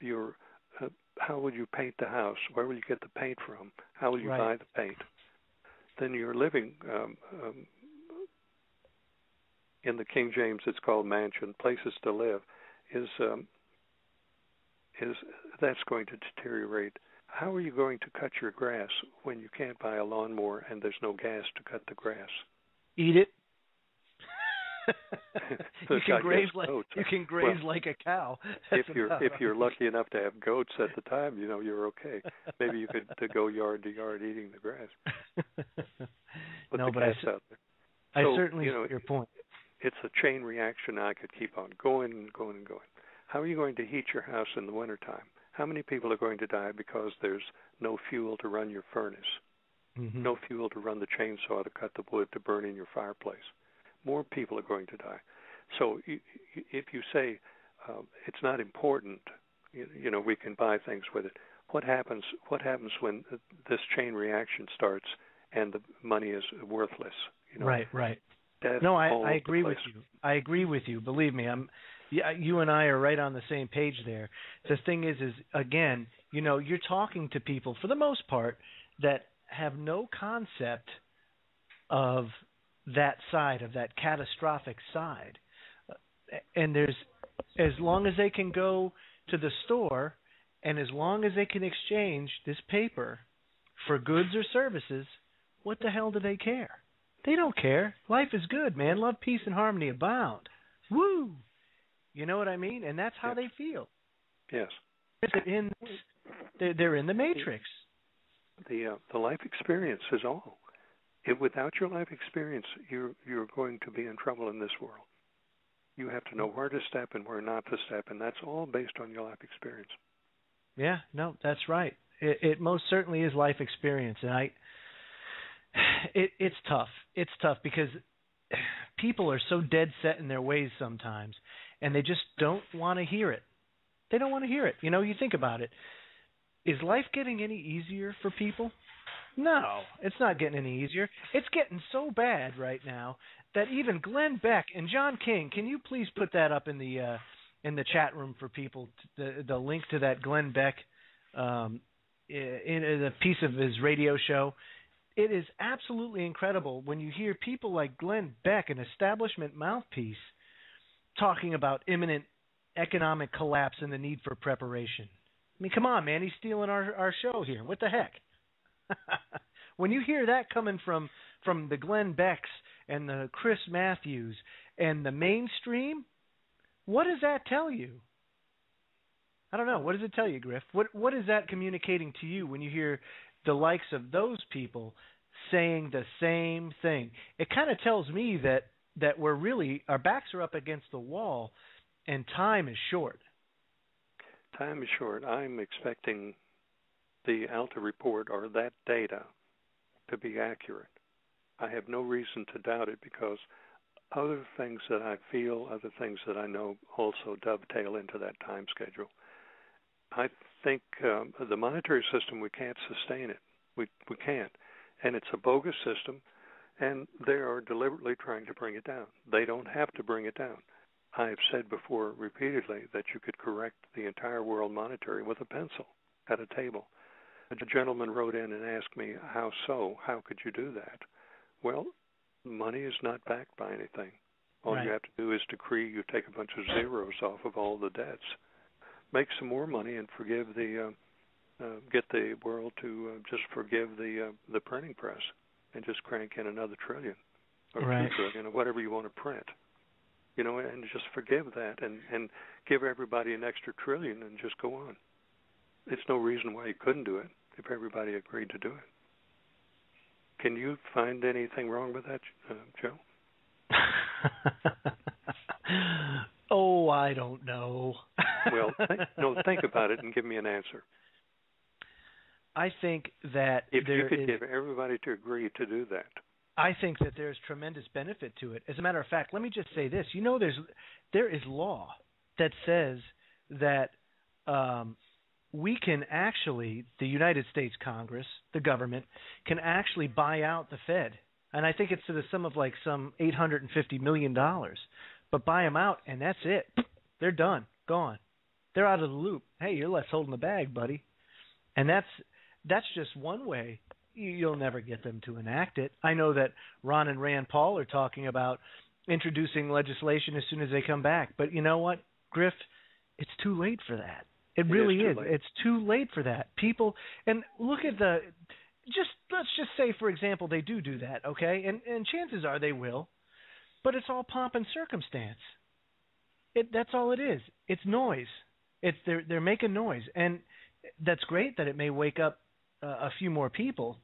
your how will you paint the house? Where will you get the paint from? How will you buy the paint? Then your living in the King James, it's called mansion, places to live, is that's going to deteriorate. How are you going to cut your grass when you can't buy a lawnmower and there's no gas to cut the grass? Eat it. You can graze like a cow. If you're lucky enough to have goats at the time, you're okay. Maybe you could go yard to yard eating the grass. But I certainly see your point. It's a chain reaction. I could keep on going and going and going. How are you going to heat your house in the wintertime? How many people are going to die because there's no fuel to run your furnace, no fuel to run the chainsaw to cut the wood to burn in your fireplace? More people are going to die. So if you say it's not important, we can buy things with it. What happens when this chain reaction starts and the money is worthless? Right. No, I agree with you. I agree with you. Believe me, you and I are right on the same page there. The thing is again, you're talking to people for the most part that have no concept of that side, of that catastrophic side. And as long as they can go to the store and as long as they can exchange this paper for goods or services, what the hell do they care? They don't care. Life is good, man. Love, peace, and harmony abound. Woo! You know what I mean? And that's how they feel. Yes. They're in the matrix. The life experience is all. Without your life experience, you're going to be in trouble in this world. You have to know where to step and where not to step, and that's all based on your life experience. Yeah, no, that's right. It most certainly is life experience, and it's tough. It's tough because people are so dead set in their ways sometimes, and they just don't want to hear it. They don't want to hear it. You think about it. Is life getting any easier for people? No, it's not getting any easier. It's getting so bad right now that even Glenn Beck and John King, can you please put that up in the chat room for people, the link to that Glenn Beck in a piece of his radio show. It is absolutely incredible when you hear people like Glenn Beck, an establishment mouthpiece, talking about imminent economic collapse and the need for preparation. I mean, come on, man, he's stealing our show here. What the heck? When you hear that coming from the Glenn Becks and the Chris Matthews and the mainstream, what does that tell you? I don't know. What does it tell you, Griff? What is that communicating to you when you hear the likes of those people saying the same thing? It kind of tells me that we're really, our backs are up against the wall and time is short. Time is short. I'm expecting the ALTA report or that data to be accurate. I have no reason to doubt it because other things that I feel, other things that I know also dovetail into that time schedule. I think the monetary system, we can't sustain it. We can't. And it's a bogus system, and they are deliberately trying to bring it down. They don't have to bring it down. I have said before repeatedly that you could correct the entire world monetary with a pencil at a table. A gentleman wrote in and asked me, how so? How could you do that? Well, money is not backed by anything. All you have to do is decree you take a bunch of zeros off of all the debts. Make some more money and forgive get the world to just forgive the printing press and just crank in another trillion or 2 trillion or whatever you want to print. And just forgive that and give everybody an extra trillion and just go on. There's no reason why you couldn't do it if everybody agreed to do it. Can you find anything wrong with that, Joe? Oh, I don't know. Well, think about it and give me an answer. I think that if you could get everybody to agree to do that. I think that there's tremendous benefit to it. As a matter of fact, let me just say this. There is law that says that we can actually, the United States Congress, the government, can actually buy out the Fed. And I think it's to the sum of like some $850 million. But buy them out, and that's it. They're done, gone. They're out of the loop. Hey, you're less holding the bag, buddy. And that's just one way. You'll never get them to enact it. I know that Ron and Rand Paul are talking about introducing legislation as soon as they come back. But you know what, Griff? It's too late for that. It really is. It's too late for that. People, and look at let's just say, for example, they do that, okay? And chances are they will. But it's all pomp and circumstance. That's all it is. It's noise. They're making noise. And that's great that it may wake up a few more people,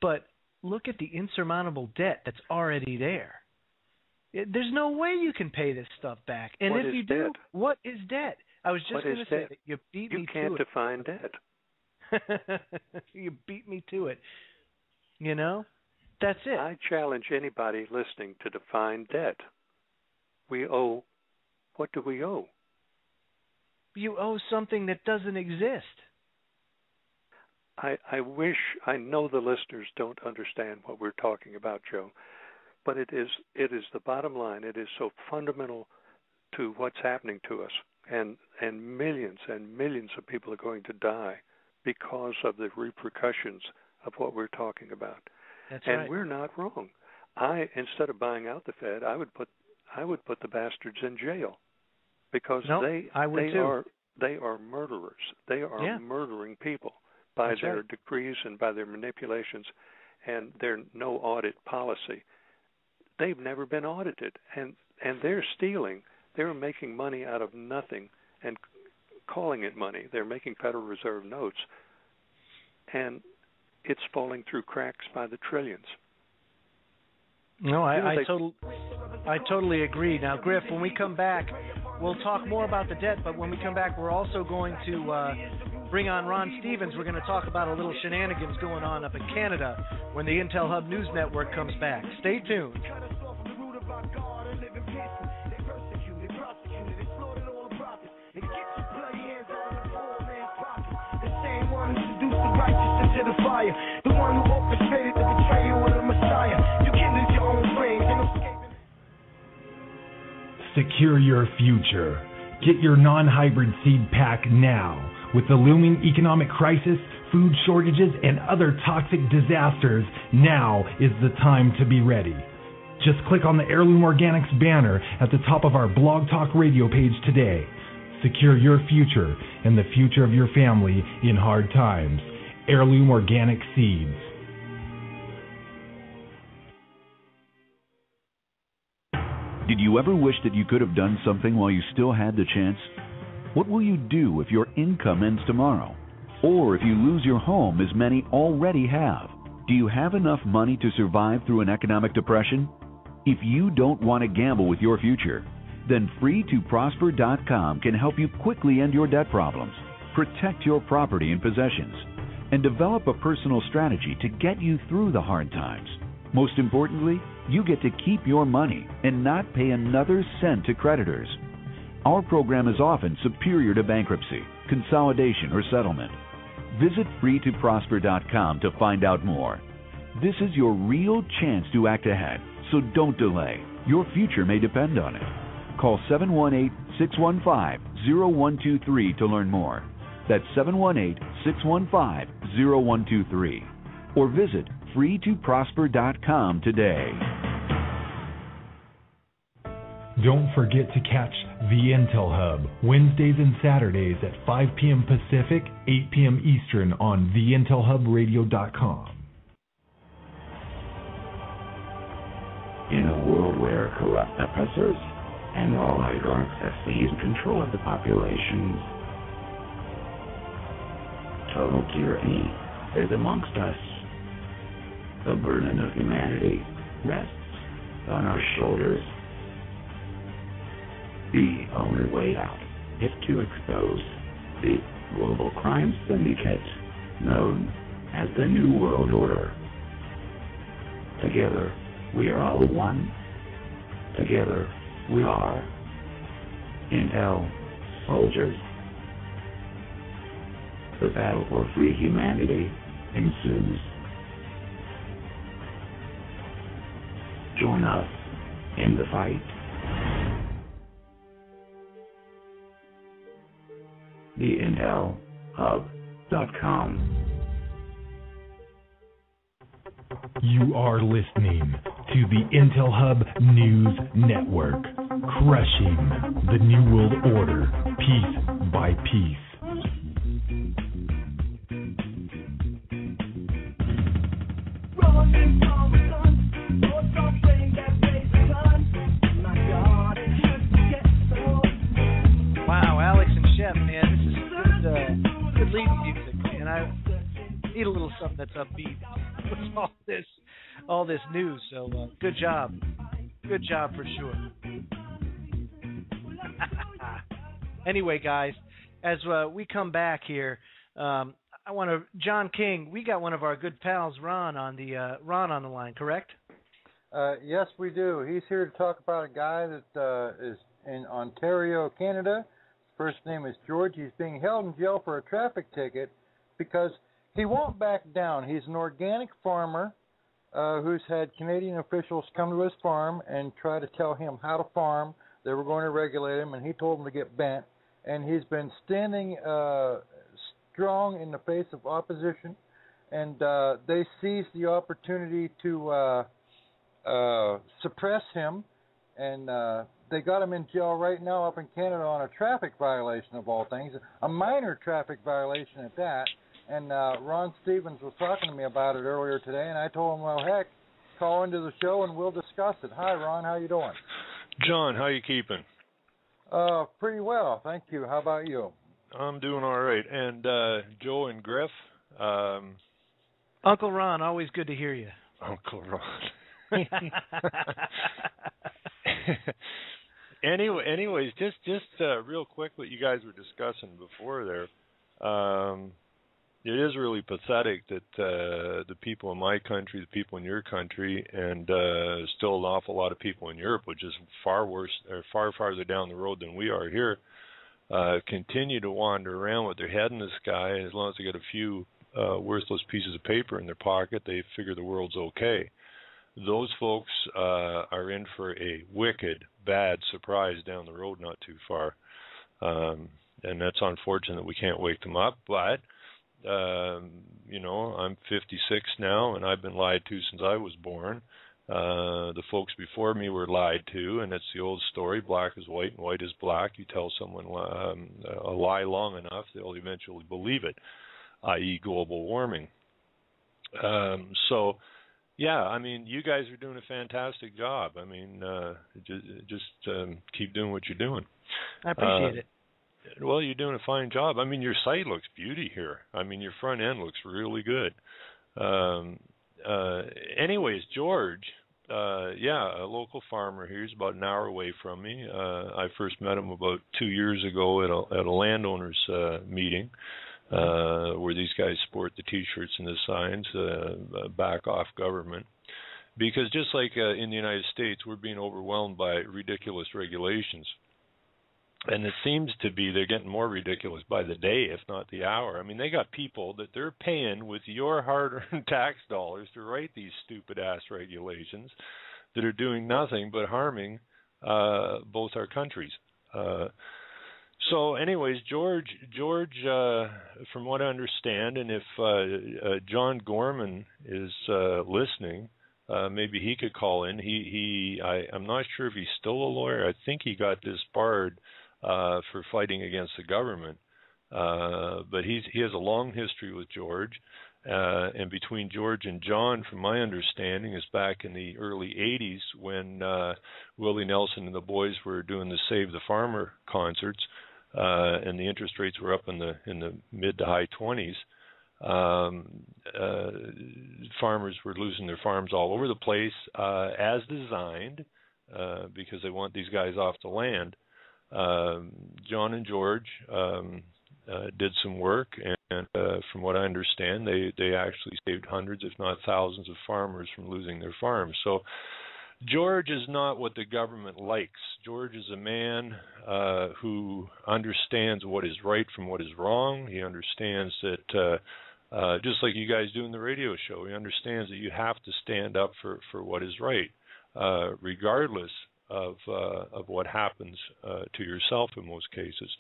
but look at the insurmountable debt that's already there. There's no way you can pay this stuff back. And if you do, what is debt? I was just going to say that you beat me to it. You can't define debt. You beat me to it. You know? That's it. I challenge anybody listening to define debt. What do we owe? You owe something that doesn't exist. I know the listeners don't understand what we're talking about, Joe, but it is the bottom line. It is so fundamental to what's happening to us, and millions of people are going to die because of the repercussions of what we're talking about. That's and right. We're not wrong. Instead of buying out the Fed, I would put the bastards in jail, because they are murderers. They are murdering people by their decrees and by their manipulations and their no audit policy. They've never been audited, and they're stealing. They're making money out of nothing and calling it money. They're making Federal Reserve notes, and it's falling through cracks by the trillions. No, I totally agree. Now, Griff, when we come back, we'll talk more about the debt, but when we come back, we're also going to bring on Ron Stevens. We're going to talk about a little shenanigans going on up in Canada when the Intel Hub News Network comes back. Stay tuned. The one who orchestrated the betrayal of the Messiah. You can lose your own flames and escape. Secure your future. Get your non-hybrid seed pack now. With the looming economic crisis, food shortages, and other toxic disasters, now is the time to be ready. Just click on the Heirloom Organics banner at the top of our Blog Talk Radio page today. Secure your future and the future of your family in hard times. Heirloom Organic Seeds. Did you ever wish that you could have done something while you still had the chance? What will you do if your income ends tomorrow? Or if you lose your home, as many already have? Do you have enough money to survive through an economic depression? If you don't want to gamble with your future, then Freetoprosper.com can help you quickly end your debt problems, protect your property and possessions, and develop a personal strategy to get you through the hard times. Most importantly, you get to keep your money and not pay another cent to creditors. Our program is often superior to bankruptcy, consolidation, or settlement. Visit Freetoprosper.com to find out more. This is your real chance to act ahead, so don't delay. Your future may depend on it. Call 718-615-0123 to learn more. That's 718-615-0123. Or visit Freetoprosper.com today. Don't forget to catch The Intel Hub Wednesdays and Saturdays at 5 p.m. Pacific, 8 p.m. Eastern on theintelhubradio.com. In a world where corrupt oppressors and oligarchs have seized control of the populations, total tyranny is amongst us. The burden of humanity rests on our shoulders. The only way out is to expose the global crime syndicate known as the New World Order. Together, we are all one. Together, we are Intel soldiers. The battle for free humanity ensues. Join us in the fight. theintelhub.com. You are listening to the Intel Hub News Network, crushing the New World Order piece by piece. Wow, Alex and Chef, man, this is good lead music, and I need a little something that's upbeat with all this news. So good job for sure. Anyway, guys, as we come back here, I want to John King. We got one of our good pals, Ron, on the line. Correct? Yes, we do. He's here to talk about a guy that is in Ontario, Canada. His first name is George. He's being held in jail for a traffic ticket because he won't back down. He's an organic farmer who's had Canadian officials come to his farm and try to tell him how to farm. They were going to regulate him, and he told them to get bent. And he's been standing strong in the face of opposition, and they seized the opportunity to suppress him, and they got him in jail right now up in Canada on a traffic violation of all things, a minor traffic violation at that. And Ron Stevens was talking to me about it earlier today, and I told him, well, heck, call into the show and we'll discuss it. Hi, Ron. How you doing? John, how you keeping? Pretty well, thank you. How about you? I'm doing all right. And Joe and Griff? Uncle Ron, always good to hear you. Uncle Ron. Anyways, just real quick, what you guys were discussing before there. It is really pathetic that the people in my country, the people in your country, and still an awful lot of people in Europe, which is far worse or far farther down the road than we are here, continue to wander around with their head in the sky. As long as they get a few worthless pieces of paper in their pocket, they figure the world's okay. Those folks are in for a wicked, bad surprise down the road not too far. And that's unfortunate we can't wake them up, but I'm 56 now, and I've been lied to since I was born. The folks before me were lied to, and it's the old story, black is white and white is black. You tell someone a lie long enough, they'll eventually believe it, i.e. global warming. So, yeah, I mean, you guys are doing a fantastic job. I mean, just keep doing what you're doing. I appreciate it. Well, you're doing a fine job. I mean, your site looks beauty here. I mean, your front end looks really good. Anyways, George, a local farmer here. He's about an hour away from me. I first met him about 2 years ago at a landowners meeting where these guys sport the T-shirts and the signs, back off government. Because just like in the United States, we're being overwhelmed by ridiculous regulations. And it seems to be they're getting more ridiculous by the day, if not the hour. I mean, they got people that they're paying with your hard-earned tax dollars to write these stupid-ass regulations that are doing nothing but harming both our countries. So, anyways, George, from what I understand, and if John Gorman is listening, maybe he could call in. I'm not sure if he's still a lawyer. I think he got disbarred for fighting against the government. But he has a long history with George. And between George and John, from my understanding, is back in the early 80s when Willie Nelson and the boys were doing the Save the Farmer concerts, and the interest rates were up in the mid to high 20s. Farmers were losing their farms all over the place, as designed, because they want these guys off the land. John and George did some work, and from what I understand, they actually saved hundreds, if not thousands, of farmers from losing their farms. So George is not what the government likes. George is a man who understands what is right from what is wrong. He understands that, just like you guys do in the radio show, he understands that you have to stand up for what is right, regardless of what happens to yourself in most cases.